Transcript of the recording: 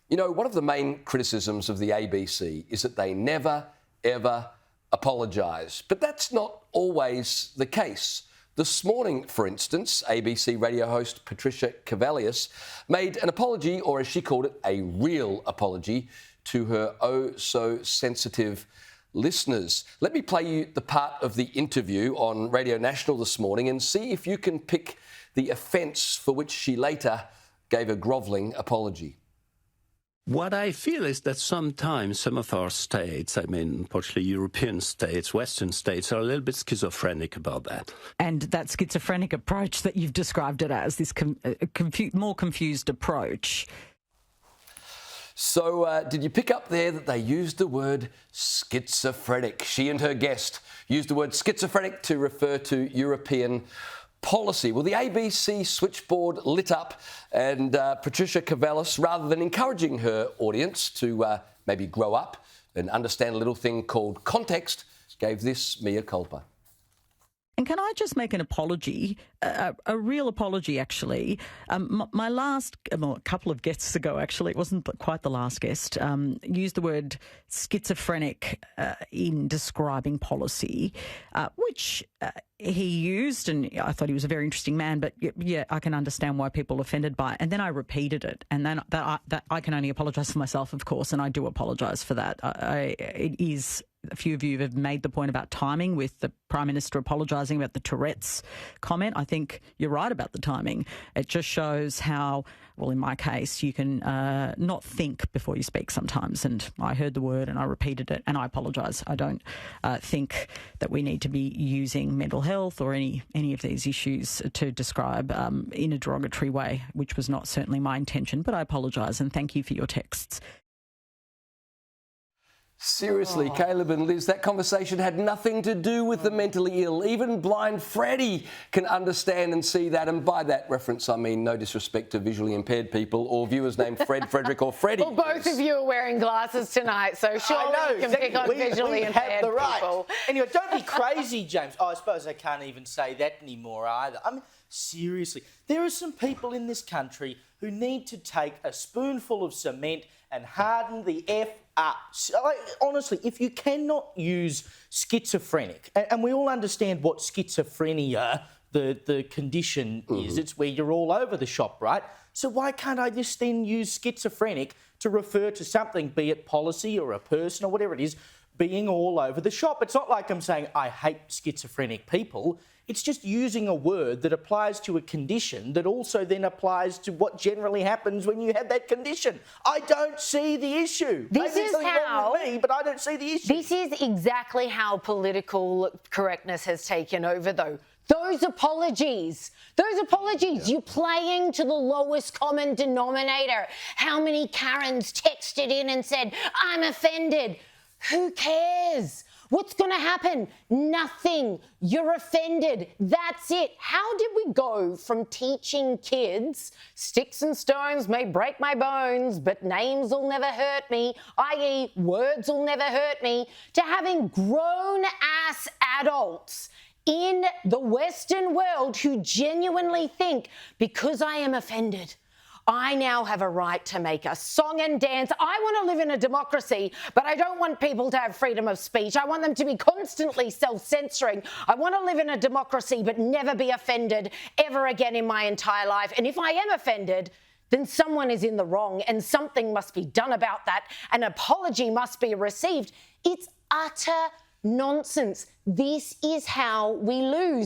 You know, one of the main criticisms of the ABC is that they never, ever apologise. But that's not always the case. This morning, for instance, ABC radio host Patricia Cavallius made an apology, or as she called it, a real apology, to her oh-so-sensitive listeners. Let me play you the part of the interview on Radio National this morning and see if you can pick the offence for which she later gave a grovelling apology. What I feel is that sometimes some of our states, I mean, particularly European states, Western states, are a little bit schizophrenic about that. And that schizophrenic approach that you've described it as, this more confused approach. So did you pick up there that they used the word schizophrenic? She and her guest used the word schizophrenic to refer to European policy. Well, the ABC switchboard lit up, and Patricia Cavallius, rather than encouraging her audience to maybe grow up and understand a little thing called context, gave this mea culpa. And can I just make an apology, a real apology, actually? My last, well, a couple of guests ago, actually, it wasn't quite the last guest, used the word schizophrenic in describing policy, which he used, and I thought he was a very interesting man, but yeah, I can understand why people are offended by it. And then I repeated it, and then that I can only apologise for myself, of course, and I do apologise for that. It is... A few of you have made the point about timing, with the Prime Minister apologising about the Tourette's comment. I think you're right about the timing. It just shows how, well, in my case, you can not think before you speak sometimes. And I heard the word and I repeated it, and I apologise. I don't think that we need to be using mental health or any of these issues to describe in a derogatory way, which was not certainly my intention. But I apologise, and thank you for your texts. Seriously, Caleb and Liz, that conversation had nothing to do with the mentally ill. Even blind Freddie can understand and see that. And by that reference, I mean no disrespect to visually impaired people or viewers named Fred, Frederick or Freddie. Well, both of you are wearing glasses tonight, so surely you can pick on visually impaired people. Anyway, don't be crazy, James. Oh, I suppose I can't even say that anymore either. I mean, seriously, there are some people in this country who need to take a spoonful of cement and harden the F up. Honestly, if you cannot use schizophrenic, and we all understand what schizophrenia, the condition is, it's where you're all over the shop, right? So why can't I just then use schizophrenic to refer to something, be it policy or a person or whatever it is, being all over the shop? It's not like I'm saying I hate schizophrenic people. It's just using a word that applies to a condition that also then applies to what generally happens when you have that condition. I don't see the issue. This Maybe is something how wrong with me, but I don't see the issue. This is exactly how political correctness has taken over, though. Those apologies, you're playing to the lowest common denominator. How many Karens texted in and said, I'm offended? Who cares? What's going to happen? Nothing. You're offended. That's it. How did we go from teaching kids sticks and stones may break my bones, but names will never hurt me, i.e. words will never hurt me, to having grown-ass adults in the Western world who genuinely think, because I am offended, I now have a right to make a song and dance. I want to live in a democracy, but I don't want people to have freedom of speech. I want them to be constantly self-censoring. I want to live in a democracy, but never be offended ever again in my entire life. And if I am offended, then someone is in the wrong and something must be done about that. An apology must be received. It's utter nonsense. This is how we lose.